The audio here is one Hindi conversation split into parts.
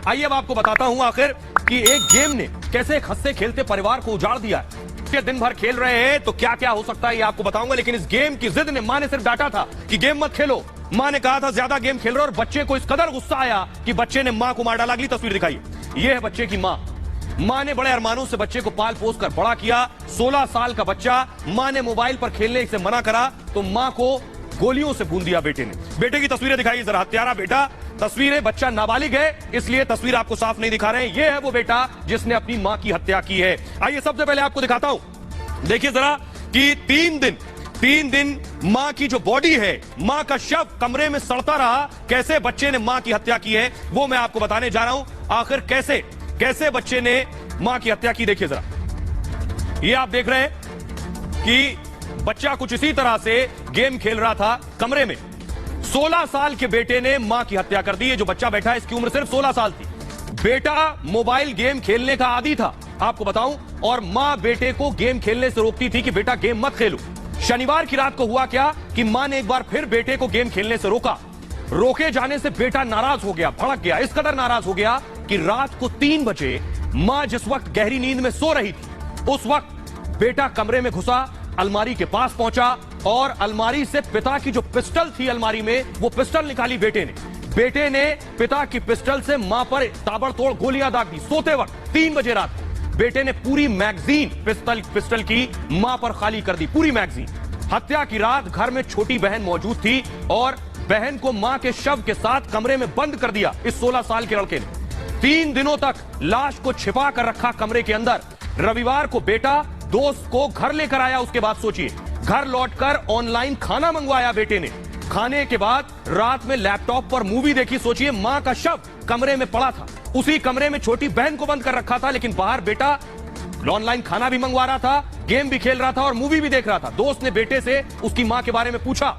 आइए अब आपको बताता हूं आखिर कि एक गेम ने कैसे एक हंसते खेलते परिवार को उजाड़ दिया है। दिन भर खेल रहे हैं तो क्या क्या हो सकता है ये आपको बताऊंगा, लेकिन इस गेम की जिद ने मां ने सिर्फ डांटा था कि गेम मत खेलो। मां ने कहा था ज्यादा गेम खेल रहे हो और बच्चे को इस कदर गुस्सा आया कि बच्चे ने मां को मार डाला। अगली तस्वीर दिखाइए, यह है बच्चे की मां। मां ने बड़े अरमानों से बच्चे को पाल पोस कर बड़ा किया। 16 साल का बच्चा, मां ने मोबाइल पर खेलने से मना करा तो मां को गोलियों से भून दिया बेटे ने। बेटे की तस्वीरें दिखाइए जरा, हत्यारा बेटा। तस्वीरें, बच्चा नाबालिग है इसलिए तस्वीर आपको साफ नहीं दिखा रहे हैं। यह है वो बेटा जिसने अपनी मां की हत्या की है। आइए सबसे पहले आपको दिखाता हूं, देखिए जरा कि 3 दिन मां की जो बॉडी है, मां का शव कमरे में सड़ता रहा। कैसे बच्चे ने मां की हत्या की है वो मैं आपको बताने जा रहा हूं। आखिर कैसे बच्चे ने मां की हत्या की, देखिए जरा। ये आप देख रहे हैं कि बच्चा कुछ इसी तरह से गेम खेल रहा था कमरे में। 16 साल के बेटे ने मां की हत्या कर दी है। जो बच्चा बैठा है इसकी उम्र सिर्फ 16 साल थी। बेटा मोबाइल गेम खेलने का आदी था आपको बताऊं, और मां बेटे को गेम खेलने से रोकती थी कि बेटा गेम मत खेलो। शनिवार की रात को हुआ क्या कि मां ने एक बार फिर बेटे को गेम खेलने से रोका। रोके जाने से बेटा नाराज हो गया, भड़क गया। इस कदर नाराज हो गया कि रात को 3 बजे मां जिस वक्त गहरी नींद में सो रही थी उस वक्त बेटा कमरे में घुसा, अलमारी के पास पहुंचा और अलमारी से पिता की जो पिस्टल थी अलमारी में, वो पिस्टल निकाली बेटे ने पिता की पिस्टल से मां पर ताबड़तोड़ गोलियां दाग दी। सोते वक्त 3 बजे रात बेटे ने पूरी मैगजीन पिस्टल की मां पर खाली कर दी, पूरी मैगजीन। हत्या की रात घर में छोटी बहन मौजूद थी और बहन को मां के शव के साथ कमरे में बंद कर दिया इस 16 साल के लड़के ने। 3 दिनों तक लाश को छिपा कर रखा कमरे के अंदर। रविवार को बेटा दोस्त को घर लेकर आया। उसके बाद सोचिए, घर लौटकर ऑनलाइन खाना मंगवाया बेटे ने। खाने के बाद रात में लैपटॉप पर मूवी देखी। सोचिए, मां का शव कमरे में पड़ा था, उसी कमरे में छोटी बहन को बंद कर रखा था, लेकिन बाहर बेटा ऑनलाइन खाना भी मंगवा रहा था, गेम भी खेल रहा था और मूवी भी देख रहा था। दोस्त ने बेटे से उसकी मां के बारे में पूछा,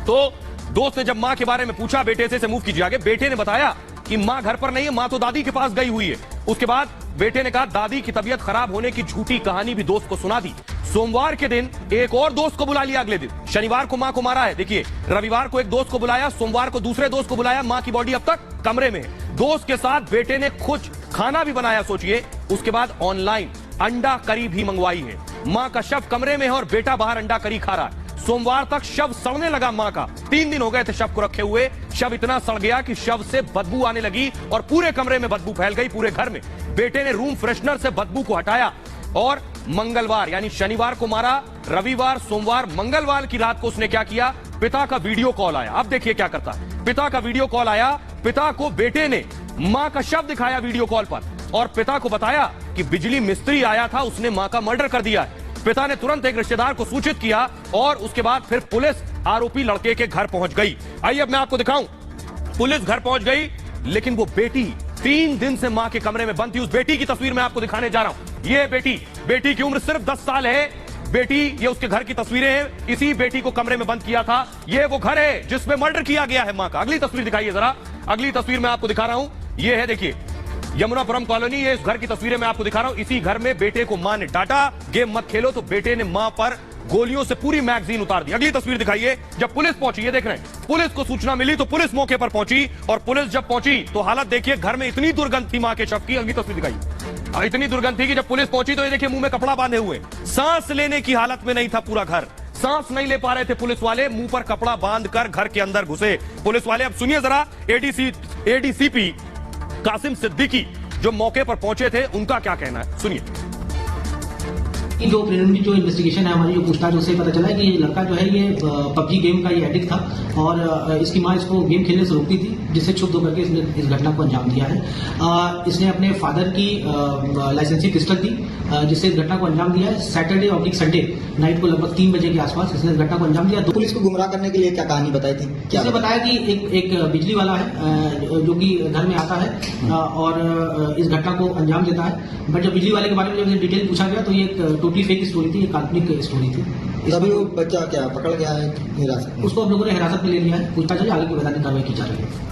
तो दोस्त ने जब मां के बारे में पूछा बेटे से मूव कीजिए आगे, बेटे ने बताया कि मां घर पर नहीं है, मां तो दादी के पास गई हुई है। उसके बाद बेटे ने कहा दादी की तबीयत खराब होने की झूठी कहानी भी दोस्त को सुना दी। सोमवार के दिन एक और दोस्त को बुला लिया। अगले दिन शनिवार को मां को मारा है, देखिए। रविवार को एक दोस्त को बुलाया, सोमवार को दूसरे दोस्त को बुलाया। मां की बॉडी अब तक कमरे में है। दोस्त के साथ बेटे ने कुछ खाना भी बनाया, सोचिए। उसके बाद ऑनलाइन अंडा करी भी मंगवाई है। मां का शव कमरे में है और बेटा बाहर अंडा करी खा रहा है। सोमवार तक शव सड़ने लगा मां का। 3 दिन हो गए थे शव को रखे हुए। शव इतना सड़ गया कि शव से बदबू आने लगी और पूरे कमरे में बदबू फैल गई, पूरे घर में। बेटे ने रूम फ्रेशनर से बदबू को हटाया और मंगलवार यानी शनिवार को मारा। रविवार, सोमवार, मंगलवार की रात को उसने क्या किया, पिता का वीडियो कॉल आया। अब देखिए क्या करता है। पिता का वीडियो कॉल आया, पिता को बेटे ने मां का शव दिखाया वीडियो कॉल पर और पिता को बताया कि बिजली मिस्त्री आया था, उसने मां का मर्डर कर दिया है। पिता ने तुरंत एक रिश्तेदार को सूचित किया और उसके बाद फिर पुलिस आरोपी लड़के के घर पहुंच गई। आइए अब मैं आपको दिखाऊं, पुलिस घर पहुंच गई, लेकिन वो बेटी 3 दिन से मां के कमरे में बंद थी। उस बेटी की तस्वीर मैं आपको दिखाने जा रहा हूं। ये बेटी की उम्र सिर्फ 10 साल है। बेटी, ये उसके घर की तस्वीरें हैं। इसी बेटी को कमरे में बंद किया था। ये वो घर है जिसमें मर्डर किया गया है मां का। अगली तस्वीर दिखाइए जरा। अगली तस्वीर मैं आपको दिखा रहा हूं, ये है, देखिए, यमुनापुरम कॉलोनी। ये इस घर की तस्वीरें मैं आपको दिखा रहा हूं। इसी घर में बेटे को मां ने डांटा, गेम मत खेलो, तो बेटे ने मां पर गोलियों से पूरी मैगजीन उतार दी। अगली तस्वीर दिखाइए। जब पुलिस पहुंची, ये देख रहे हैं, पुलिस को सूचना मिली तो पुलिस मौके पर पहुंची और पुलिस जब पहुंची तो हालत देखिए, घर में इतनी दुर्गंध थी मां के शव की। अगली तस्वीर दिखाइए। इतनी दुर्गंध थी कि जब पुलिस पहुंची तो ये देखिए, मुंह में कपड़ा बांधे हुए, सांस लेने की हालत में नहीं था पूरा घर। सांस नहीं ले पा रहे थे पुलिस वाले, मुंह पर कपड़ा बांधकर घर के अंदर घुसे पुलिस वाले। अब सुनिए जरा एडीसीपी कासिम सिद्दीकी जो मौके पर पहुंचे थे, उनका क्या कहना है, सुनिए। जो प्रिलिमिनरी जो इन्वेस्टिगेशन है हमारी, जो पूछताछ, उससे पता चला है कि ये लड़का जो है ये पबजी गेम का ये एडिक्ट था और इसकी मां इसको गेम खेलने से रोकती थी, जिससे क्षुब्ध होकर के इसने इस घटना को अंजाम दिया है। इसने अपने फादर की लाइसेंसी पिस्टल दी, जिससे इस घटना को अंजाम दिया है। सैटरडे और संडे नाइट को लगभग 3 बजे के आसपास इसने इस घटना को अंजाम दिया। पुलिस को गुमराह करने के लिए क्या कहानी बताई थी? इसने बताया कि एक बिजली वाला है जो कि घर में आता है और इस घटना को अंजाम देता है। बट जब बिजली वाले के बारे में जब डिटेल पूछा गया तो ये टोटली फेक स्टोरी थी, एक काल्पनिक स्टोरी थी। तभी वो बच्चा क्या पकड़ गया है हिरासत में? उसको हम लोगों ने हिरासत में ले लिया है, पूछताछ आगे की वैधानिक कार्रवाई की जा रही है।